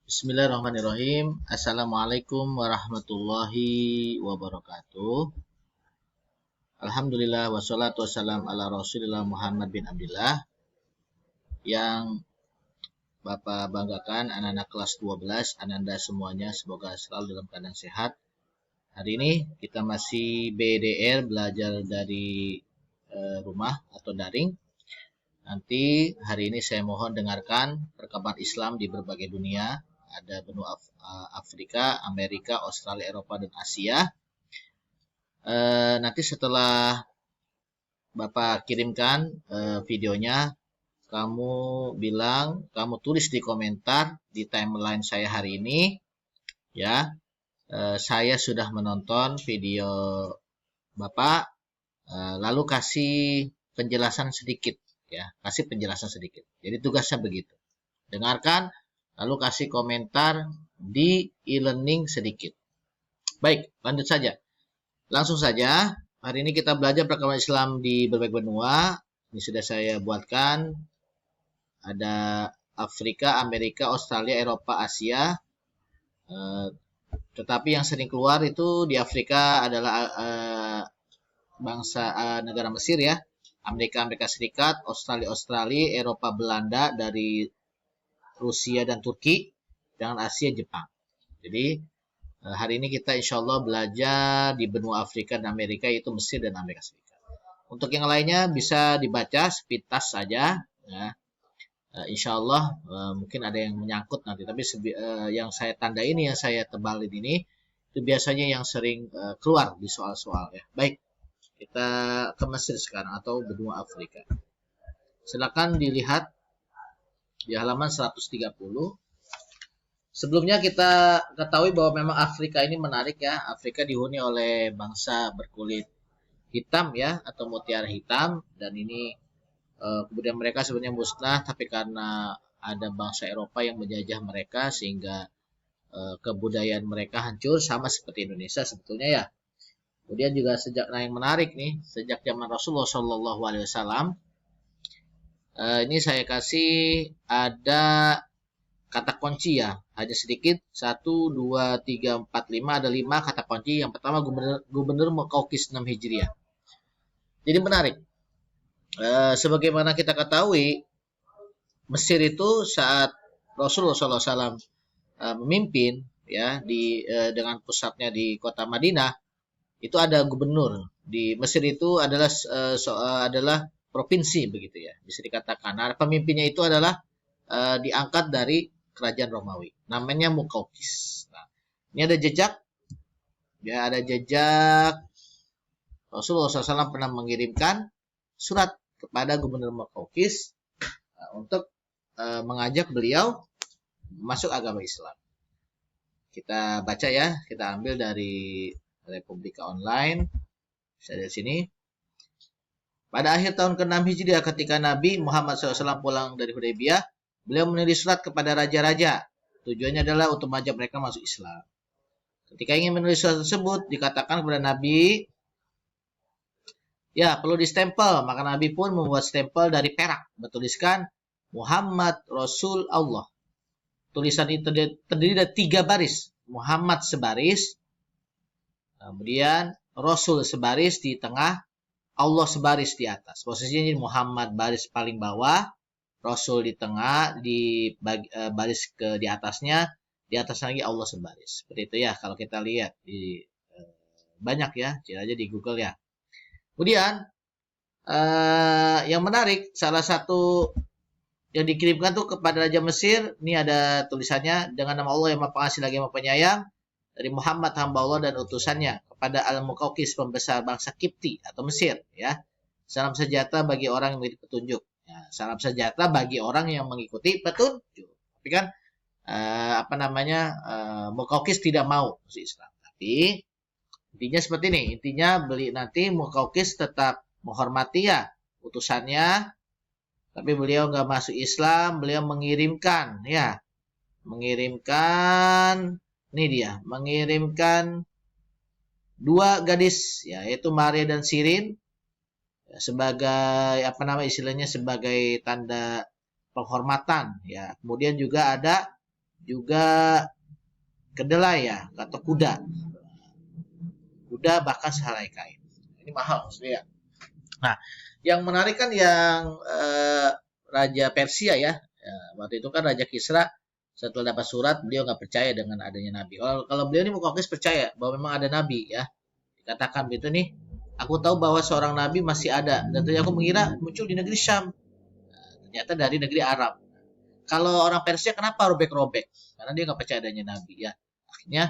Bismillahirrahmanirrahim. Assalamualaikum warahmatullahi wabarakatuh. Alhamdulillah wassalatu wassalam ala Rasulillah Muhammad bin Abdullah. Yang Bapak banggakan anak-anak kelas 12, Ananda semuanya semoga selalu dalam keadaan sehat. Hari ini kita masih BDR, belajar dari rumah atau daring. Nanti hari ini saya mohon dengarkan perkembangan Islam di berbagai dunia. Ada benua Afrika, Amerika, Australia, Eropa, dan Asia. Nanti setelah Bapak kirimkan videonya, kamu bilang, kamu tulis di komentar di timeline saya hari ini, ya, saya sudah menonton video Bapak, lalu kasih penjelasan sedikit, ya, kasih penjelasan sedikit. Jadi tugasnya begitu. Dengarkan, lalu kasih komentar di e-learning sedikit. Baik, lanjut saja. Langsung saja, hari ini kita belajar perkembangan Islam di berbagai benua. Ini sudah saya buatkan. Ada Afrika, Amerika, Australia, Eropa, Asia. Tetapi yang sering keluar itu di Afrika adalah bangsa negara Mesir, ya. Amerika Serikat, Australia, Eropa, Belanda, dari Rusia dan Turki, dengan Asia, Jepang. Jadi hari ini kita insya Allah belajar di benua Afrika dan Amerika, yaitu Mesir dan Amerika Serikat. Untuk yang lainnya bisa dibaca sepintas saja, ya. Insya Allah mungkin ada yang menyangkut nanti, tapi yang saya tanda ini, yang saya tebalin ini, itu biasanya yang sering keluar di soal-soal, ya. Baik, kita ke Mesir sekarang atau benua Afrika. Silakan dilihat di halaman 130. Sebelumnya kita ketahui bahwa memang Afrika ini menarik, ya. Afrika dihuni oleh bangsa berkulit hitam, ya, atau mutiara hitam, dan ini kemudian mereka sebenarnya musnah, tapi karena ada bangsa Eropa yang menjajah mereka sehingga kebudayaan mereka hancur, sama seperti Indonesia sebetulnya, ya. Kemudian juga yang menarik nih, sejak zaman Rasulullah SAW, ini saya kasih ada kata kunci, ya, hanya sedikit, 1, 2, 3, 4, 5, ada 5 kata kunci. Yang pertama gubernur Muqawqis 6 Hijriah. Jadi menarik, sebagaimana kita ketahui, Mesir itu saat Rasulullah SAW memimpin, ya, dengan pusatnya di kota Madinah, itu ada gubernur. Di Mesir itu adalah provinsi, begitu, ya, bisa dikatakan. Nah, pemimpinnya itu adalah diangkat dari kerajaan Romawi, namanya Muqawqis. Nah, ini ada jejak, ya, ada jejak Rasulullah SAW pernah mengirimkan surat kepada gubernur Muqawqis untuk mengajak beliau masuk agama Islam. Kita baca, ya, kita ambil dari Republika Online, bisa dari sini. Pada akhir tahun ke-6 Hijriah, ketika Nabi Muhammad SAW pulang dari Hudaybiyah, beliau menulis surat kepada raja-raja. Tujuannya adalah untuk mengajak mereka masuk Islam. Ketika ingin menulis surat tersebut, dikatakan kepada Nabi, ya, perlu distempel. Maka Nabi pun membuat stempel dari perak, bertuliskan Muhammad Rasul Allah. Tulisan itu terdiri dari 3 baris. Muhammad sebaris, kemudian Rasul sebaris di tengah, Allah sebaris di atas. Posisinya Muhammad baris paling bawah, Rasul di tengah, di baris di atasnya, di atas lagi Allah sebaris. Seperti itu, ya, kalau kita lihat di banyak, ya, cari aja di Google, ya. Kemudian yang menarik, salah satu yang dikirimkan tuh kepada Raja Mesir, ini ada tulisannya, dengan nama Allah yang Maha Pengasih lagi Maha Penyayang, dari Muhammad hamba Allah dan utusannya kepada Al-Muqawqis pembesar bangsa Kipti atau Mesir, ya. Salam sejahtera bagi orang yang mengikuti petunjuk. Ya, salam sejahtera bagi orang yang mengikuti petunjuk. Tapi kan Muqawqis tidak mau masuk Islam. Tapi intinya seperti ini. Intinya nanti Muqawqis tetap menghormati, ya, utusannya, tapi beliau nggak masuk Islam. Beliau mengirimkan, ya, mengirimkan 2 gadis, ya, yaitu Maria dan Sirin, ya, sebagai istilahnya sebagai tanda penghormatan, ya. Kemudian juga ada juga kedelai ya, atau kuda. Kuda bahkan sehelai kain. Ini mahal maksudnya ya. Nah, yang menarik kan yang Raja Persia ya. Waktu itu kan Raja Kisra setelah dapat surat, beliau nggak percaya dengan adanya nabi. Kalau beliau ini Muqawqis percaya bahwa memang ada nabi ya. Dikatakan begitu nih, aku tahu bahwa seorang nabi masih ada. Dan ternyata aku mengira muncul di negeri Syam. Ternyata dari negeri Arab. Kalau orang Persia kenapa robek-robek? Karena dia nggak percaya adanya nabi ya. Akhirnya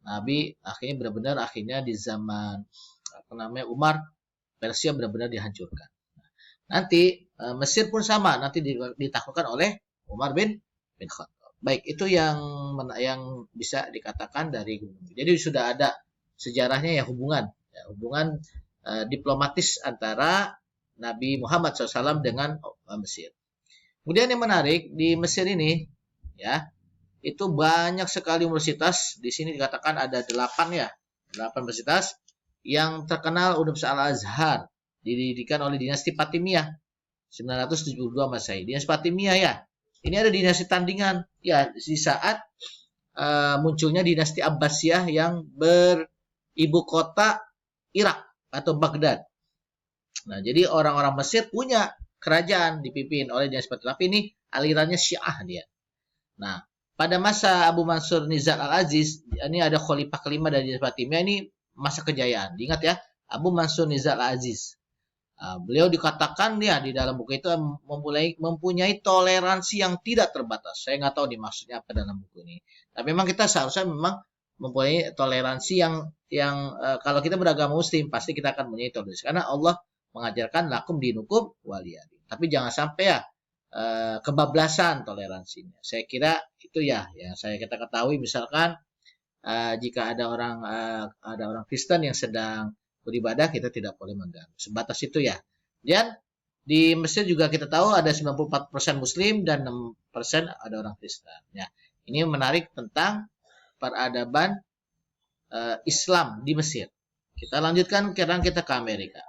nabi benar-benar di zaman Umar, Persia benar-benar dihancurkan. Nanti Mesir pun sama, nanti ditaklukkan oleh Umar bin Khattab. Baik, itu yang bisa dikatakan dari jadi sudah ada sejarahnya ya hubungan diplomatis antara Nabi Muhammad SAW dengan Mesir. Kemudian yang menarik di Mesir ini ya, itu banyak sekali universitas. Di sini dikatakan ada 8 universitas yang terkenal Universitas Al-Azhar, didirikan oleh dinasti Fatimiyah 972 Masehi. Dinasti Fatimiyah ya. Ini ada dinasti tandingan ya di saat munculnya dinasti Abbasiyah yang beribu kota Irak atau Baghdad. Nah, jadi orang-orang Mesir punya kerajaan dipimpin oleh dinasti Fatimiyah, tapi ini alirannya Syiah dia. Nah, pada masa Abu Mansur Nizar Al-Aziz, ini ada khalifah kelima dari dinasti Fatimiyah, ini masa kejayaan. Diingat ya, Abu Mansur Nizar Al-Aziz. Beliau dikatakan ya di dalam buku itu mempunyai toleransi yang tidak terbatas. Saya nggak tahu maksudnya apa dalam buku ini. Tapi memang kita seharusnya memang mempunyai toleransi yang kalau kita beragama Muslim pasti kita akan mempunyai toleransi. Karena Allah mengajarkan lakum dinukum waliyadin. Tapi jangan sampai ya kebablasan toleransinya. Saya kira itu ya yang kita ketahui. Misalkan jika ada orang Kristen yang sedang beribadah, kita tidak boleh mengganggu. Sebatas itu ya. Dan di Mesir juga kita tahu ada 94% Muslim dan 6% ada orang Kristen. Ya, ini menarik tentang peradaban Islam di Mesir. Kita lanjutkan, sekarang kita ke Amerika.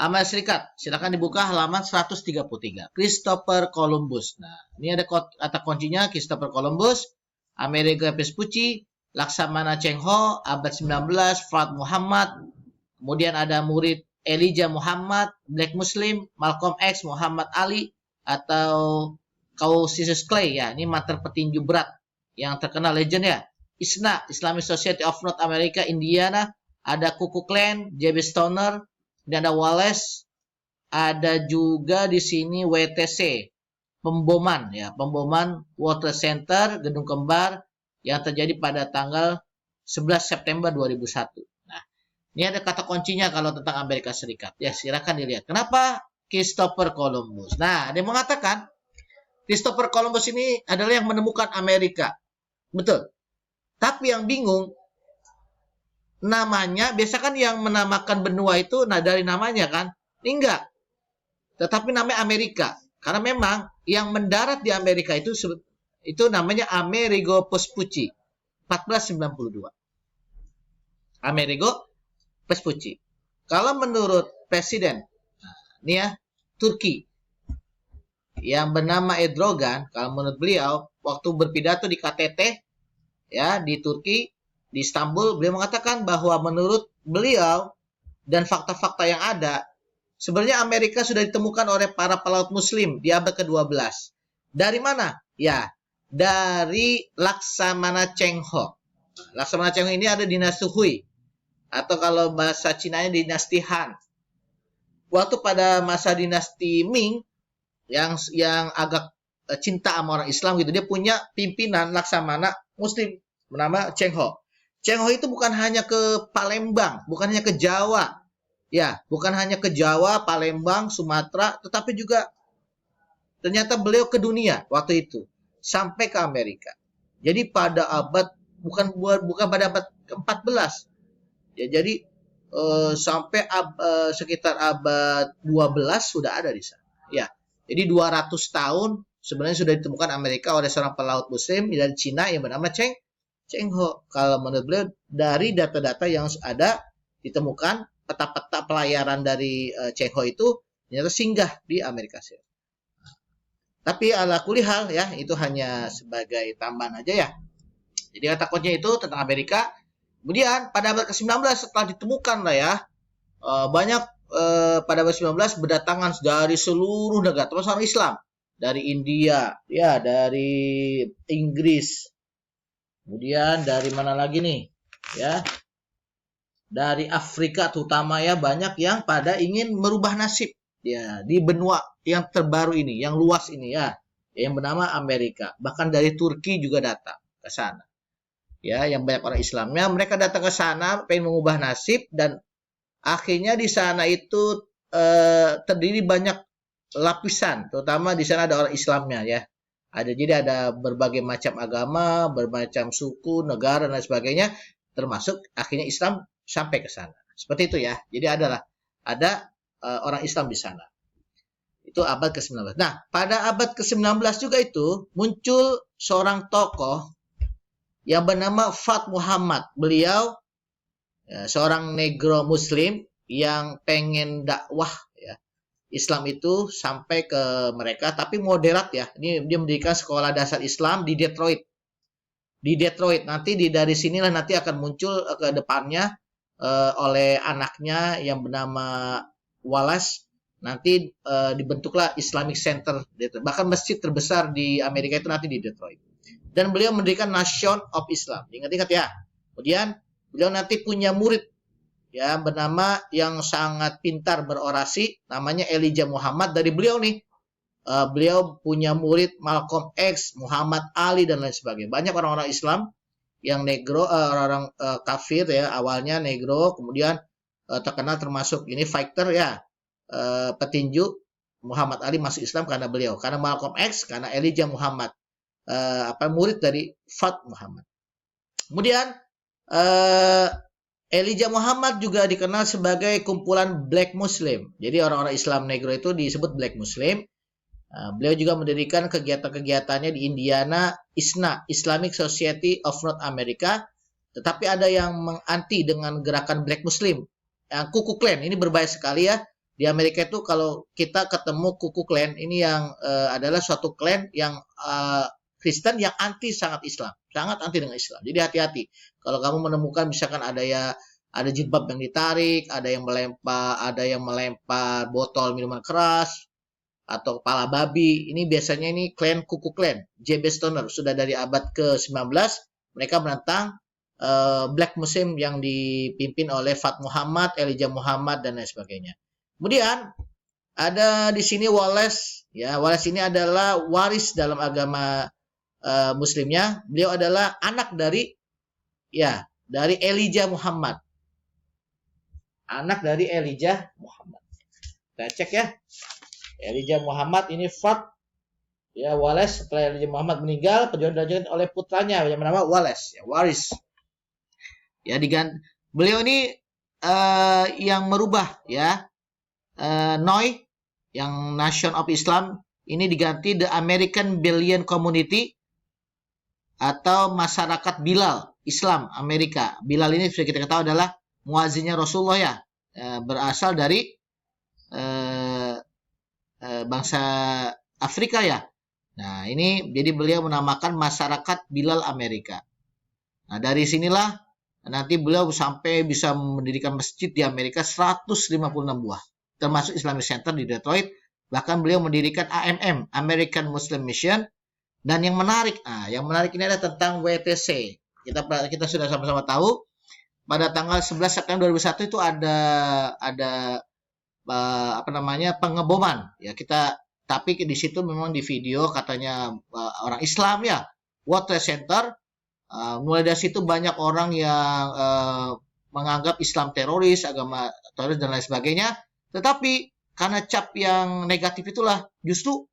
Amerika Serikat, silakan dibuka halaman 133. Christopher Columbus. Nah, ini ada kata kuncinya Christopher Columbus, Amerigo Vespucci, Laksamana Cheng Ho, abad 19, Fuad Muhammad, kemudian ada murid Elijah Muhammad, Black Muslim, Malcolm X, Muhammad Ali, atau Cassius Clay ya, ini mantan petinju berat yang terkenal legend ya. ISNA, Islamic Society of North America, Indiana, ada Ku Klux Klan, J.B. Stoner, dan ada Wallace, ada juga di sini WTC, pemboman World Trade Center, gedung kembar yang terjadi pada tanggal 11 September 2001. Nah, ini ada kata kuncinya kalau tentang Amerika Serikat. Ya, silakan dilihat. Kenapa Christopher Columbus? Nah, ada yang mengatakan Christopher Columbus ini adalah yang menemukan Amerika. Betul. Tapi yang bingung, namanya, biasa kan yang menamakan benua itu dari namanya kan? Ini enggak. Tetapi namanya Amerika. Karena memang yang mendarat di Amerika itu namanya Amerigo Vespucci 1492. Amerigo Vespucci. Kalau menurut presiden ini ya Turki yang bernama Erdogan, kalau menurut beliau waktu berpidato di KTT ya di Turki di Istanbul, beliau mengatakan bahwa menurut beliau dan fakta-fakta yang ada, sebenarnya Amerika sudah ditemukan oleh para pelaut muslim di abad ke-12. Dari mana? Ya, dari Laksamana Cheng Ho. Laksamana Cheng Ho ini ada di dinasti Hui, atau kalau bahasa Cinanya dinasti Han. Waktu pada masa dinasti Ming yang agak cinta sama orang Islam gitu, dia punya pimpinan Laksamana Muslim bernama Cheng Ho. Cheng Ho itu bukan hanya ke Palembang, bukan hanya ke Jawa, ya, bukan hanya ke Jawa, Palembang, Sumatera, tetapi juga ternyata beliau ke dunia waktu itu. Sampai ke Amerika. Jadi pada abad bukan pada abad ke-14. Ya, jadi sampai sekitar abad 12 sudah ada di sana. Ya. Jadi 200 tahun sebenarnya sudah ditemukan Amerika oleh seorang pelaut muslim dari Cina yang bernama Cheng Ho. Kalau menurut beliau dari data-data yang ada ditemukan peta-peta pelayaran dari Cheng Ho itu ternyata singgah di Amerika Serikat. Tapi ala kulihal ya, itu hanya sebagai tambahan aja ya. Jadi kata kuncinya itu tentang Amerika. Kemudian pada abad ke-19 setelah ditemukan lah ya, banyak pada abad 19 berdatangan dari seluruh negara, termasuk orang Islam, dari India, ya, dari Inggris, kemudian dari mana lagi nih, ya, dari Afrika terutama ya, banyak yang pada ingin merubah nasib ya di benua yang terbaru ini, yang luas ini ya, yang bernama Amerika. Bahkan dari Turki juga datang ke sana. Ya, yang banyak orang Islamnya, mereka datang ke sana pengen mengubah nasib, dan akhirnya di sana itu terdiri banyak lapisan, terutama di sana ada orang Islamnya ya. Jadi ada berbagai macam agama, bermacam suku, negara dan sebagainya, termasuk akhirnya Islam sampai ke sana. Seperti itu ya. Jadi ada orang Islam di sana. Itu abad ke-19. Nah, pada abad ke-19 juga itu muncul seorang tokoh yang bernama Fat Muhammad. Beliau seorang negro muslim yang pengen dakwah ya Islam itu sampai ke mereka, tapi moderat ya. Ini dia mendirikan sekolah dasar Islam di Detroit. Di Detroit nanti dari sinilah nanti akan muncul ke depannya oleh anaknya yang bernama Wallace. Nanti dibentuklah Islamic Center. Bahkan masjid terbesar di Amerika itu nanti di Detroit. Dan beliau mendirikan Nation of Islam. Ingat-ingat ya. Kemudian beliau nanti punya murid ya bernama yang sangat pintar berorasi, namanya Elijah Muhammad. Dari beliau nih, beliau punya murid Malcolm X, Muhammad Ali dan lain sebagainya. Banyak orang-orang Islam yang negro, orang-orang kafir ya, awalnya negro, kemudian terkenal termasuk ini fighter ya, petinju. Muhammad Ali masuk Islam karena beliau, karena Malcolm X, karena Elijah Muhammad, murid dari Fat Muhammad. Kemudian Elijah Muhammad juga dikenal sebagai kumpulan Black Muslim. Jadi orang-orang Islam negro itu disebut Black Muslim. Beliau juga mendirikan kegiatan-kegiatannya di Indiana, ISNA, Islamic Society of North America. Tetapi ada yang menganti dengan gerakan Black Muslim. Yang Ku Klux Klan, ini berbahaya sekali ya. Di Amerika itu kalau kita ketemu Ku Klux Klan, ini yang adalah suatu klan yang Kristen yang sangat Islam, sangat anti dengan Islam. Jadi hati-hati. Kalau kamu menemukan misalkan ada jilbab yang ditarik, ada yang melempar botol minuman keras atau kepala babi, ini biasanya ini klan Ku Klux Klan, J.B. Stoner, sudah dari abad ke-19 mereka menentang Black Muslim yang dipimpin oleh Fat Muhammad, Elijah Muhammad dan lain sebagainya. Kemudian ada di sini Wallace, ya Wallace ini adalah waris dalam agama Muslimnya. Beliau adalah anak dari Elijah Muhammad. Anak dari Elijah Muhammad. Kita cek ya. Elijah Muhammad ini Fat ya Wallace. Setelah Elijah Muhammad meninggal, dilanjutkan oleh putranya yang bernama Wallace, ya waris. Ya beliau ini yang merubah ya NOI yang Nation of Islam ini diganti The American Billion Community atau masyarakat Bilal Islam Amerika. Bilal ini sudah kita ketahui adalah muazinnya Rasulullah ya, berasal dari bangsa Afrika ya. Nah ini jadi beliau menamakan masyarakat Bilal Amerika. Nah dari sinilah nanti beliau sampai bisa mendirikan masjid di Amerika 156 buah, termasuk Islamic Center di Detroit. Bahkan beliau mendirikan AMM, American Muslim Mission. Dan yang menarik ini adalah tentang WTC. Kita sudah sama-sama tahu pada tanggal 11 September 2001 itu ada pengeboman ya tapi di situ memang di video katanya orang Islam ya, World Trade Center. Mulai dari situ banyak orang yang menganggap Islam teroris, agama teroris dan lain sebagainya. Tetapi karena cap yang negatif itulah justru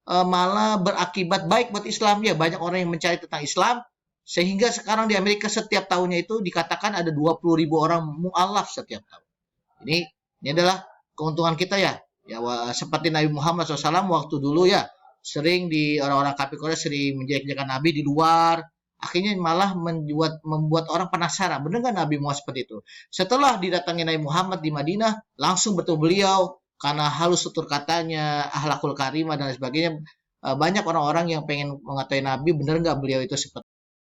malah berakibat baik buat Islam ya. Banyak orang yang mencari tentang Islam sehingga sekarang di Amerika setiap tahunnya itu dikatakan ada 20.000 orang mu'alaf setiap tahun. Ini adalah keuntungan kita ya. Ya seperti Nabi Muhammad SAW waktu dulu ya sering di orang-orang kafir Quraisy sering menjelek-jelekan Nabi di luar. Akhirnya malah membuat orang penasaran. Benar nggak Nabi Muhammad seperti itu? Setelah didatangi Nabi Muhammad di Madinah, langsung bertemu beliau. Karena halus tutur katanya, akhlakul karimah dan lain sebagainya, banyak orang-orang yang pengen mengetahui Nabi, benar nggak beliau itu seperti